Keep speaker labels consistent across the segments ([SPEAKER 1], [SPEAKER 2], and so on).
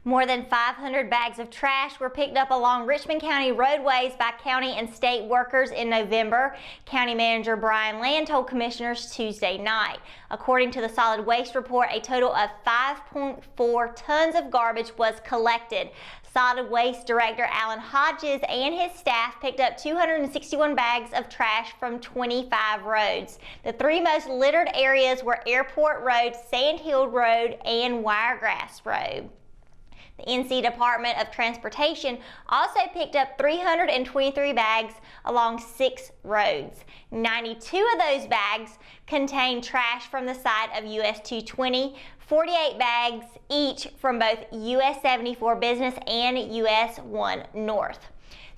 [SPEAKER 1] More than 500 bags of trash were picked up along Richmond County roadways by county and state workers in November, County Manager Brian Land told commissioners Tuesday night. According to the solid waste report, a total of 5.4 tons of garbage was collected. Solid Waste Director Alan Hodges and his staff picked up 261 bags of trash from 25 roads. The three most littered areas were Airport Road, Sandhill Road, and Wiregrass Road. The NC Department of Transportation also picked up 323 bags along 6 roads. 92 of those bags contained trash from the side of US 220, 48 bags each from both US 74 Business and US 1 North.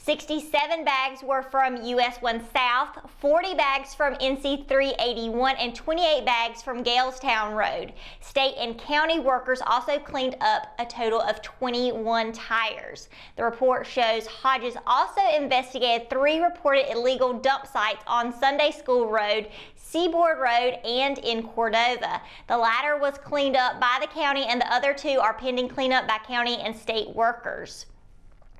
[SPEAKER 1] 67 bags were from US 1 South, 40 bags from NC 381, and 28 bags from Galestown Road. State and county workers also cleaned up a total of 21 tires. The report shows Hodges also investigated 3 reported illegal dump sites on Sunday School Road, Seaboard Road, and in Cordova. The latter was cleaned up by the county, and the other 2 are pending cleanup by county and state workers.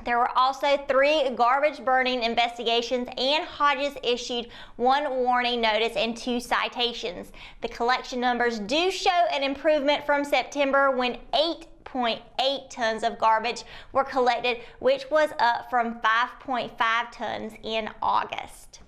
[SPEAKER 1] There were also 3 garbage burning investigations, and Hodges issued 1 warning notice and 2 citations. The collection numbers do show an improvement from September, when 8.8 tons of garbage were collected, which was up from 5.5 tons in August.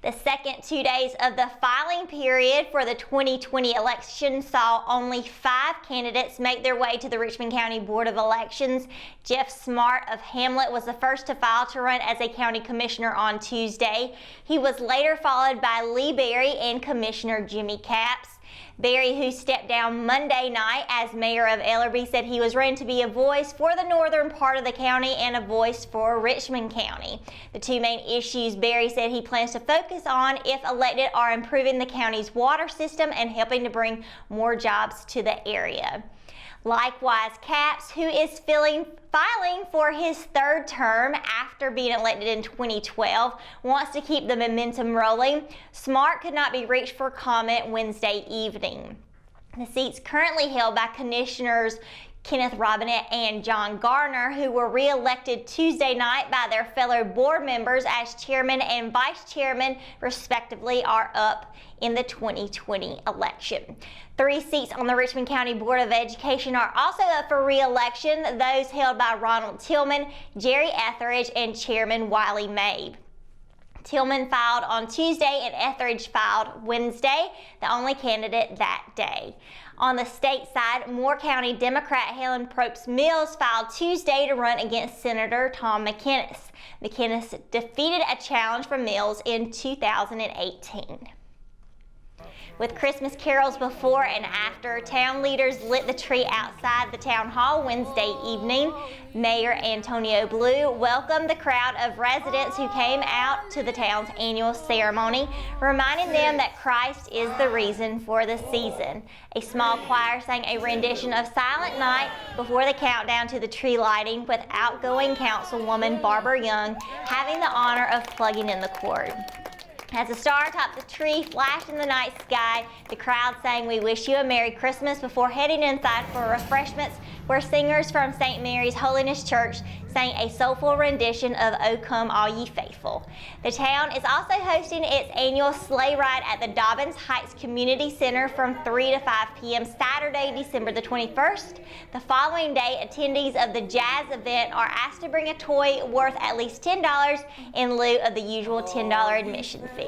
[SPEAKER 1] The second 2 days of the filing period for the 2020 election saw only 5 candidates make their way to the Richmond County Board of Elections. Jeff Smart of Hamlet was the first to file to run as a county commissioner on Tuesday. He was later followed by Lee Berry and Commissioner Jimmy Capps. Berry, who stepped down Monday night as mayor of Ellerby, said he was ready to be a voice for the northern part of the county and a voice for Richmond County. The 2 main issues Berry said he plans to focus on if elected are improving the county's water system and helping to bring more jobs to the area. Likewise, Capps, who is filing for his 3rd term after being elected in 2012, wants to keep the momentum rolling. Smart could not be reached for comment Wednesday evening. The seats currently held by Commissioners Kenneth Robinette and John Garner, who were re-elected Tuesday night by their fellow board members as chairman and vice chairman, respectively, are up in the 2020 election. 3 seats on the Richmond County Board of Education are also up for re-election, those held by Ronald Tillman, Jerry Etheridge, and Chairman Wiley Mabe. Tillman filed on Tuesday and Etheridge filed Wednesday, the only candidate that day. On the state side, Moore County Democrat Helen Probst Mills filed Tuesday to run against Senator Tom McInnes. McInnes defeated a challenge from Mills in 2018. With Christmas carols before and after, town leaders lit the tree outside the town hall Wednesday evening. Mayor Antonio Blue welcomed the crowd of residents who came out to the town's annual ceremony, reminding them that Christ is the reason for the season. A small choir sang a rendition of Silent Night before the countdown to the tree lighting, with outgoing councilwoman Barbara Young having the honor of plugging in the cord. As the star topped the tree flashed in the night sky, the crowd sang "We Wish You a Merry Christmas" before heading inside for refreshments, where singers from St. Mary's Holiness Church sang a soulful rendition of "O Come All Ye Faithful." The town is also hosting its annual sleigh ride at the Dobbins Heights Community Center from 3 to 5 p.m. Saturday, December the 21st. The following day, attendees of the jazz event are asked to bring a toy worth at least $10 in lieu of the usual $10 admission fee.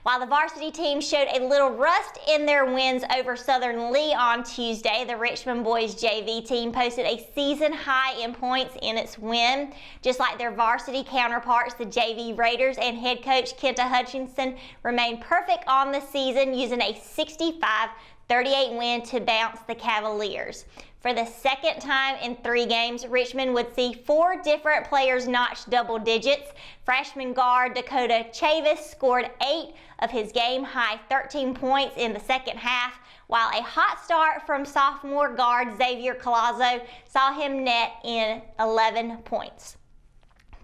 [SPEAKER 1] While the varsity team showed a little rust in their wins over Southern Lee on Tuesday, the Richmond boys JV team posted a season high in points in its win. Just like their varsity counterparts, the JV Raiders and head coach Kenta Hutchinson remained perfect on the season, using a 65-38 win to bounce the Cavaliers. For the second time in 3 games, Richmond would see 4 different players notch double digits. Freshman guard Dakota Chavis scored 8 of his game-high 13 points in the second half, while a hot start from sophomore guard Xavier Collazo saw him net in 11 points.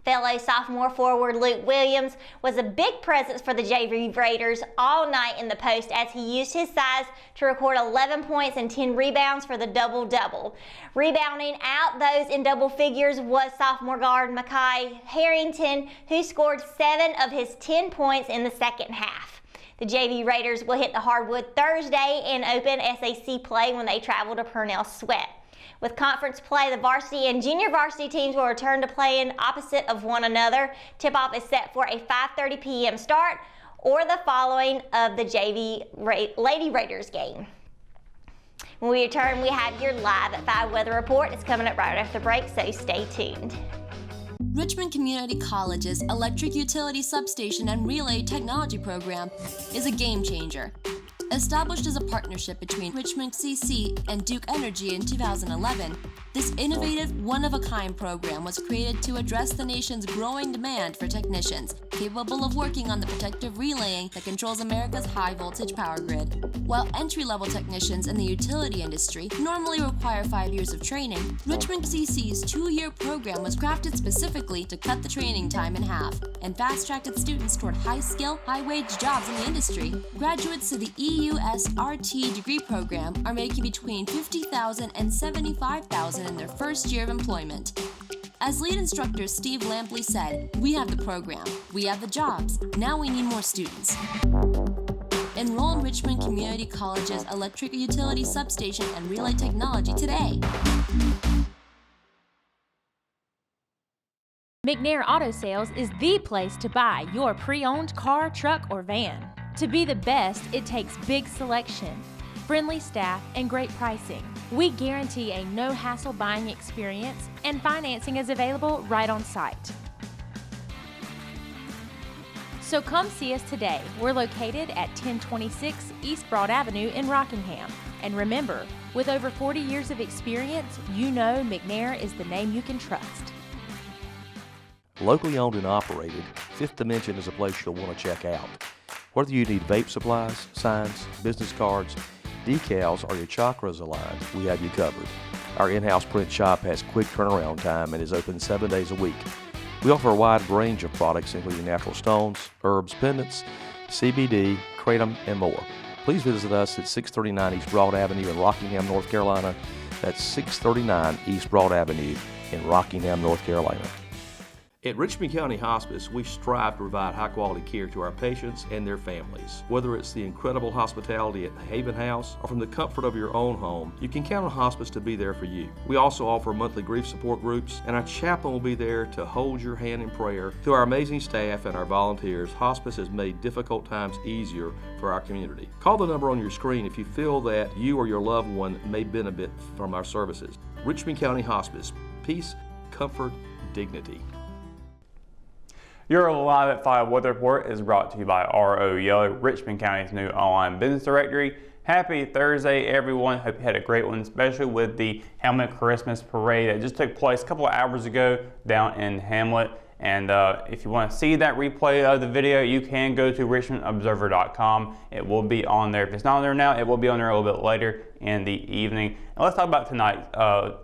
[SPEAKER 1] Fellow sophomore forward Luke Williams was a big presence for the JV Raiders all night in the post as he used his size to record 11 points and 10 rebounds for the double-double. Rebounding out those in double figures was sophomore guard Makai Harrington, who scored 7 of his 10 points in the second half. The JV Raiders will hit the hardwood Thursday in open SAC play when they travel to Purnell Sweat. With conference play, the varsity and junior varsity teams will return to playing opposite of one another. Tip-off is set for a 5:30 p.m. start or the following of the JV Lady Raiders game. When we return, we have your Live at 5 weather report. It's coming up right after the break, so stay tuned.
[SPEAKER 2] Richmond Community College's Electric Utility Substation and Relay Technology program is a game changer. Established as a partnership between Richmond CC and Duke Energy in 2011, this innovative, one-of-a-kind program was created to address the nation's growing demand for technicians capable of working on the protective relaying that controls America's high-voltage power grid. While entry-level technicians in the utility industry normally require 5 years of training, Richmond CC's 2-year program was crafted specifically to cut the training time in half and fast-track its students toward high-skill, high-wage jobs in the industry. Graduates to the EUSRT degree program are making between $50,000 and $75,000 in their first year of employment. As lead instructor Steve Lampley said, "We have the program, we have the jobs, now we need more students." Enroll in Richmond Community College's Electric Utility Substation and Relay Technology today.
[SPEAKER 3] McNair Auto Sales is the place to buy your pre-owned car, truck, or van. To be the best, it takes big selection, friendly staff, and great pricing. We guarantee a no-hassle buying experience, and financing is available right on site. So come see us today. We're located at 1026 East Broad Avenue in Rockingham. And remember, with over 40 years of experience, you know McNair is the name you can trust.
[SPEAKER 4] Locally owned and operated, Fifth Dimension is a place you'll want to check out. Whether you need vape supplies, signs, business cards, decals, or your chakras aligned, we have you covered. Our in-house print shop has quick turnaround time and is open 7 days a week. We offer a wide range of products including natural stones, herbs, pendants, CBD, kratom, and more. Please visit us at 639 East Broad Avenue in Rockingham, North Carolina. That's 639 East Broad Avenue in Rockingham, North Carolina. At Richmond County Hospice, we strive to provide high-quality care to our patients and their families. Whether it's the incredible hospitality at the Haven House or from the comfort of your own home, you can count on Hospice to be there for you. We also offer monthly grief support groups, and our chaplain will be there to hold your hand in prayer. Through our amazing staff and our volunteers, Hospice has made difficult times easier for our community. Call the number on your screen if you feel that you or your loved one may benefit from our services. Richmond County Hospice. Peace, comfort, dignity.
[SPEAKER 5] Your Live at 5 weather report is brought to you by RO Yellow, Richmond County's new online business directory. Happy Thursday, everyone. Hope you had a great one, especially with the Hamlet Christmas Parade that just took place a couple of hours ago down in Hamlet. And if you want to see that replay of the video, you can go to richmondobserver.com. It will be on there. If it's not on there now, it will be on there a little bit later in the evening. And let's talk about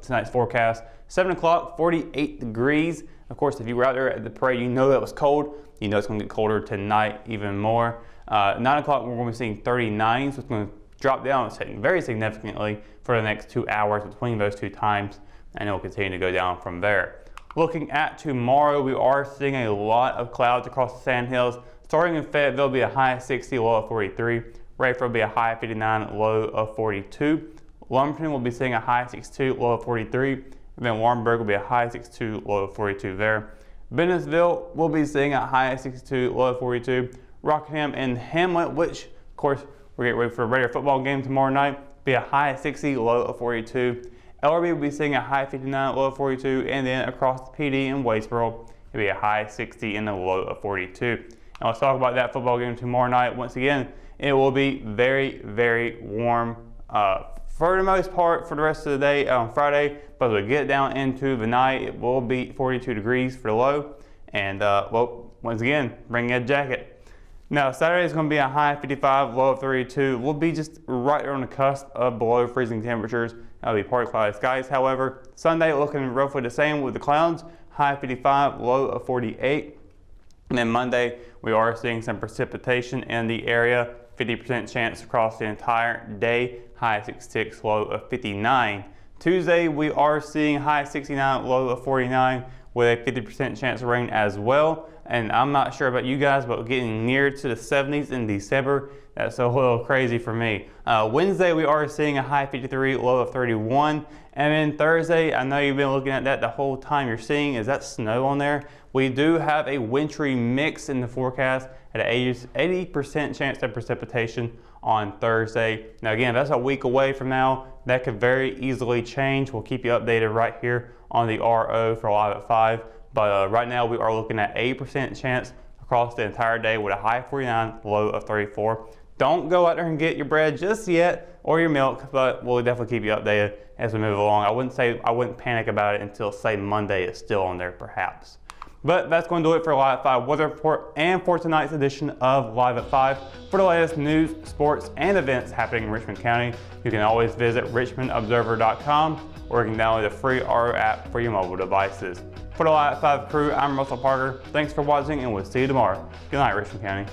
[SPEAKER 5] tonight's forecast. 7 o'clock, 48 degrees. Of course, if you were out there at the parade, you know that was cold. You know it's going to get colder tonight even more. 9 o'clock, we're going to be seeing 39, so it's going to drop down very significantly for the next 2 hours between those two times, and it will continue to go down from there. Looking at tomorrow, we are seeing a lot of clouds across the Sandhills. Starting in Fayetteville, there'll be a high of 60, low of 43. Rayford will be a high of 59, low of 42. Lumberton will be seeing a high of 62, low of 43. Then Warrenburg will be a high of 62, low of 42 there. Bennettsville will be seeing a high of 62, low of 42. Rockingham and Hamlet, which of course we're getting ready for a regular football game tomorrow night, be a high of 60, low of 42. Ellerby will be seeing a high of 59, low of 42. And then across the PD in Wadesboro, it'll be a high of 60 and a low of 42. And let's talk about that football game tomorrow night. Once again, it will be very, very warm for the most part for the rest of the day on Friday, but as we get down into the night, it will be 42 degrees for the low. And well, once again, bring a jacket. Now, Saturday is going to be a high of 55, low of 32. We'll be just right on the cusp of below freezing temperatures. That'll be partly cloudy skies. However, Sunday looking roughly the same with the clouds, high of 55, low of 48. And then Monday, we are seeing some precipitation in the area, 50% chance across the entire day, high of 66, low of 59. Tuesday, we are seeing high of 69, low of 49, with a 50% chance of rain as well. And I'm not sure about you guys, but getting near to the 70s in December, that's a little crazy for me. Wednesday, we are seeing a high of 53, low of 31. And then Thursday, I know you've been looking at that the whole time. You're seeing, is that snow on there? We do have a wintry mix in the forecast at an 80% chance of precipitation on Thursday. Now again, that's a week away from now. That could very easily change. We'll keep you updated right here on the RO for Live at 5. But right now we are looking at 8% chance across the entire day with a high of 49, low of 34. Don't go out there and get your bread just yet or your milk, but we'll definitely keep you updated as we move along. I wouldn't panic about it until say Monday is still on there perhaps. But that's going to do it for Live at 5 weather report and for tonight's edition of Live at 5. For the latest news, sports, and events happening in Richmond County, you can always visit richmondobserver.com or you can download the free RO app for your mobile devices. For the Live at 5 crew, I'm Russell Parker. Thanks for watching and we'll see you tomorrow. Good night, Richmond County.